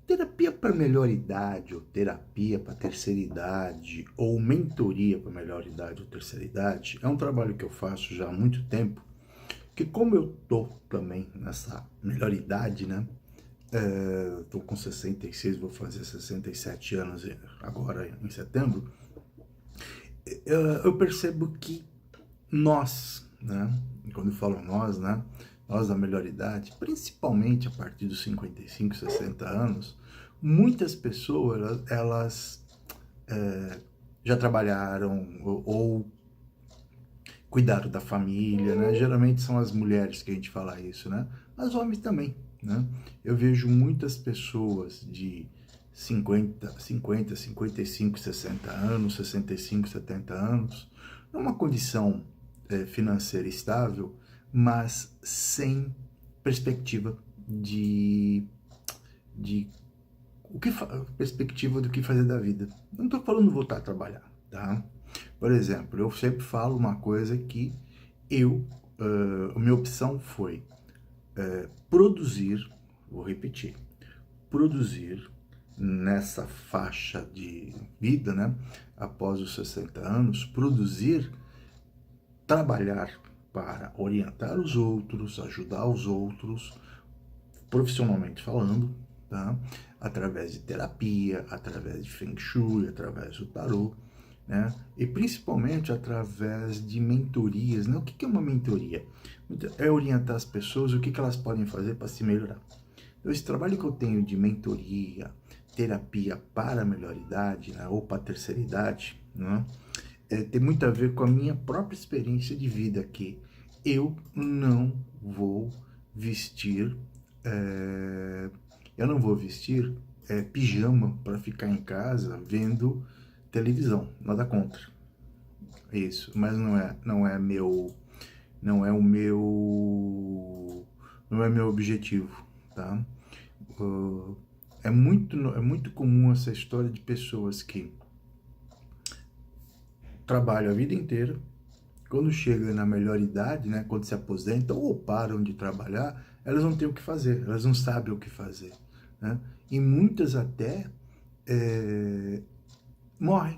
Terapia para melhor idade, ou terapia para terceira idade, ou mentoria para melhor idade ou terceira idade, é um trabalho que eu faço já há muito tempo, que como eu tô também nessa melhor idade, né? Tô com 66, vou fazer 67 anos agora em setembro. Eu percebo que nós, né? Quando eu falo nós, né? Nós da melhor idade, principalmente a partir dos 55, 60 anos, muitas pessoas, elas já trabalharam ou cuidaram da família, né? Geralmente são as mulheres que a gente fala isso, né? Mas homens também, né? Eu vejo muitas pessoas de 55, 60 anos, 65, 70 anos, numa condição financeira estável, mas sem perspectiva de perspectiva do que fazer da vida. Não estou falando voltar a trabalhar, tá? Por exemplo, eu sempre falo uma coisa que a minha opção foi produzir, vou repetir, produzir nessa faixa de vida, né, após os 60 anos, produzir, trabalhar para orientar os outros, ajudar os outros, profissionalmente falando, tá? Através de terapia, através de Feng Shui, através do tarô, né? E principalmente através de mentorias, né? O que é uma mentoria? É orientar as pessoas o que elas podem fazer para se melhorar. Então, esse trabalho que eu tenho de mentoria, terapia para a melhor idade, né? Ou para a terceira idade, né? Tem muito a ver com a minha própria experiência de vida, que eu não vou vestir, é, eu não vou vestir pijama para ficar em casa vendo televisão, nada contra isso, mas não é meu objetivo, tá? É muito comum essa história de pessoas que trabalham a vida inteira, quando chegam na melhor idade, né, quando se aposentam ou param de trabalhar, elas não têm o que fazer, elas não sabem o que fazer, né? E muitas até morrem.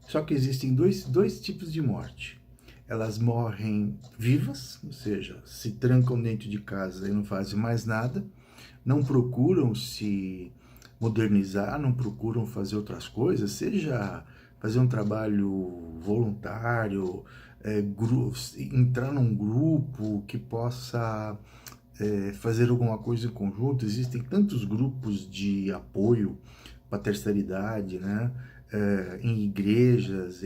Só que existem dois tipos de morte. Elas morrem vivas, ou seja, se trancam dentro de casa e não fazem mais nada, não procuram se modernizar, não procuram fazer outras coisas, seja fazer um trabalho voluntário, entrar num grupo que possa fazer alguma coisa em conjunto. Existem tantos grupos de apoio para a terceira idade, né? Em igrejas,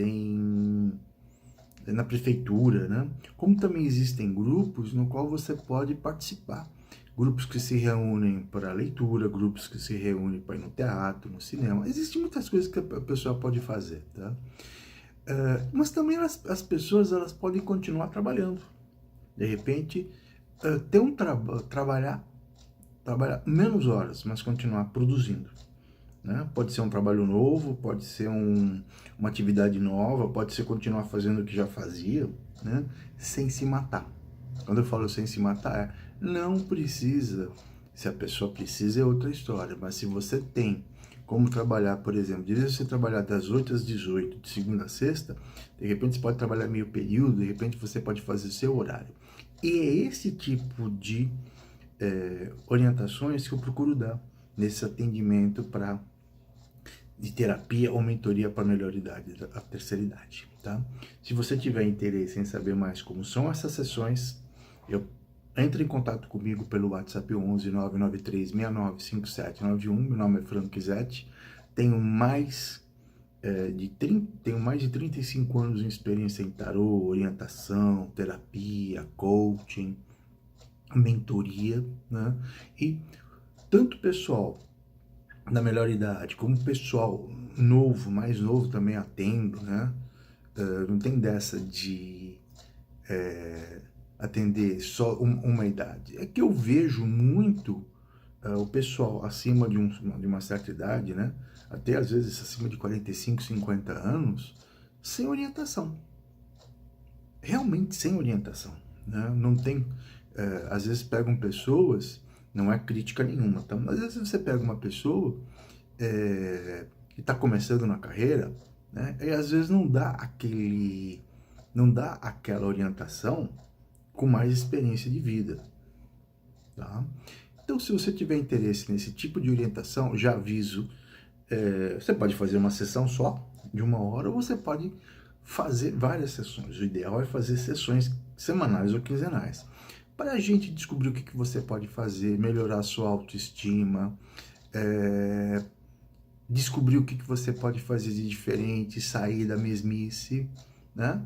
na prefeitura, né? Como também existem grupos no qual você pode participar. Grupos que se reúnem para leitura, grupos que se reúnem para ir no teatro, no cinema. Existem muitas coisas que a pessoa pode fazer, tá? Mas também as pessoas, elas podem continuar trabalhando. De repente, ter trabalhar menos horas, mas continuar produzindo. Né? Pode ser um trabalho novo, pode ser uma atividade nova, pode ser continuar fazendo o que já fazia, né? Sem se matar. Quando eu falo sem se matar, não precisa. Se a pessoa precisa é outra história, mas se você tem como trabalhar, por exemplo, de vez você trabalhar das 8 às 18, de segunda a sexta, de repente você pode trabalhar meio período, de repente você pode fazer o seu horário. E é esse tipo de orientações que eu procuro dar nesse atendimento de terapia ou mentoria para melhor idade, a terceira idade, tá? Se você tiver interesse em saber mais como são essas sessões, entre em contato comigo pelo WhatsApp 11 993 695791. Meu nome é Franco Zete. Tenho tenho mais de 35 anos de experiência em tarô, orientação, terapia, coaching, mentoria, né? E tanto pessoal da melhor idade, como pessoal novo, mais novo também atendo, né? Não tem dessa de atender só uma idade. É que eu vejo muito o pessoal acima de uma certa idade, né? Até às vezes acima de 45, 50 anos, sem orientação. Realmente sem orientação, né? Não tem... às vezes pegam pessoas não é crítica nenhuma, tá? Mas às vezes você pega uma pessoa que está começando na carreira, né? E às vezes não dá aquela orientação com mais experiência de vida, tá? Então, se você tiver interesse nesse tipo de orientação, já aviso, você pode fazer uma sessão só, de 1 hora, ou você pode fazer várias sessões. O ideal é fazer sessões semanais ou quinzenais, para a gente descobrir o que você pode fazer, melhorar a sua autoestima, descobrir o que você pode fazer de diferente, sair da mesmice, né?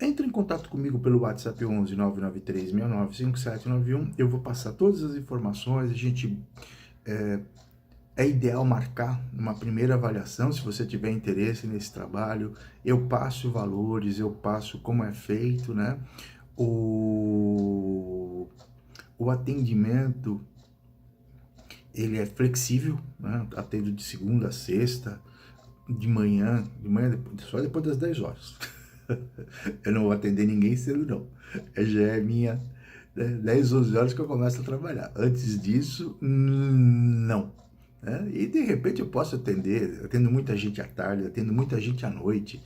Entre em contato comigo pelo WhatsApp 11 993 69 5791. Eu vou passar todas as informações. A gente é ideal marcar uma primeira avaliação, se você tiver interesse nesse trabalho. Eu passo valores, eu passo como é feito, né? O atendimento, ele é flexível, né? Atendo de segunda a sexta, de manhã só depois das 10 horas. Eu não vou atender ninguém cedo, não. Já é minha 10, 11 horas que eu começo a trabalhar. Antes disso, não. Né? E de repente eu posso atendo muita gente à tarde, atendo muita gente à noite,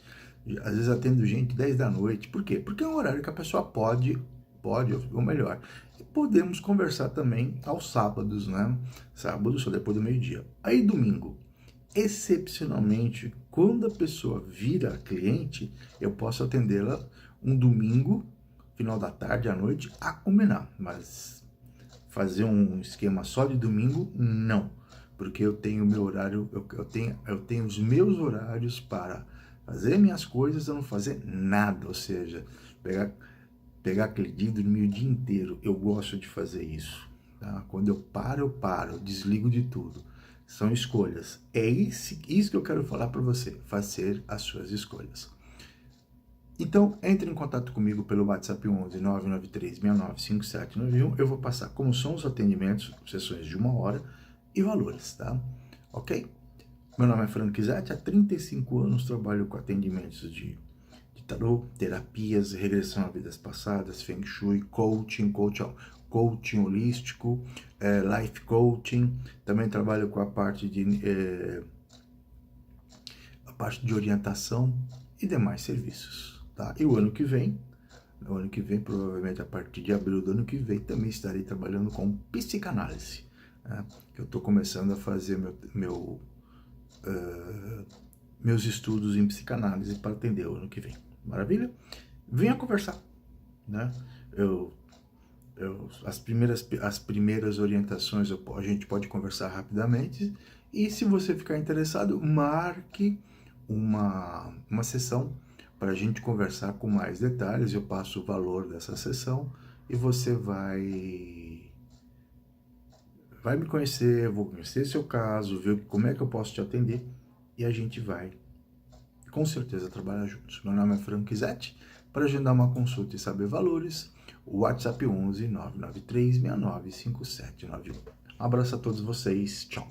às vezes atendo gente 10 da noite. Por quê? Porque é um horário que a pessoa pode, ou melhor, e podemos conversar também aos sábados, né? Sábado só depois do meio-dia. Aí domingo, excepcionalmente, quando a pessoa vira cliente, eu posso atendê-la um domingo, final da tarde, à noite, a combinar. Mas fazer um esquema só de domingo, não. Porque eu tenho meu horário, eu tenho os meus horários para fazer minhas coisas ou não fazer nada. Ou seja, pegar aquele dia e dormir o dia inteiro. Eu gosto de fazer isso. Tá? Quando eu paro, eu desligo de tudo. São escolhas. É isso que eu quero falar para você. Fazer as suas escolhas. Então, entre em contato comigo pelo WhatsApp 11 993 69 5791. Eu vou passar como são os atendimentos, sessões de 1 hora e valores, tá? Ok? Meu nome é Frank Zatti, há 35 anos trabalho com atendimentos de tarô, terapias, regressão a vidas passadas, feng shui, coaching holístico, life coaching. Também trabalho com a parte de orientação e demais serviços, tá? E o ano que vem, provavelmente a partir de abril do ano que vem, também estarei trabalhando com psicanálise, né? Que eu estou começando a fazer meus estudos em psicanálise para atender o ano que vem. Maravilha? Venha conversar, né? As primeiras orientações a gente pode conversar rapidamente, e se você ficar interessado, marque uma sessão para a gente conversar com mais detalhes. Eu passo o valor dessa sessão e você vai me conhecer, eu vou conhecer seu caso, ver como é que eu posso te atender, e a gente vai com certeza trabalhar juntos. Meu nome é Frank Zatti. Para agendar uma consulta e saber valores, o WhatsApp 11 993 69 5791. Um abraço a todos vocês. Tchau.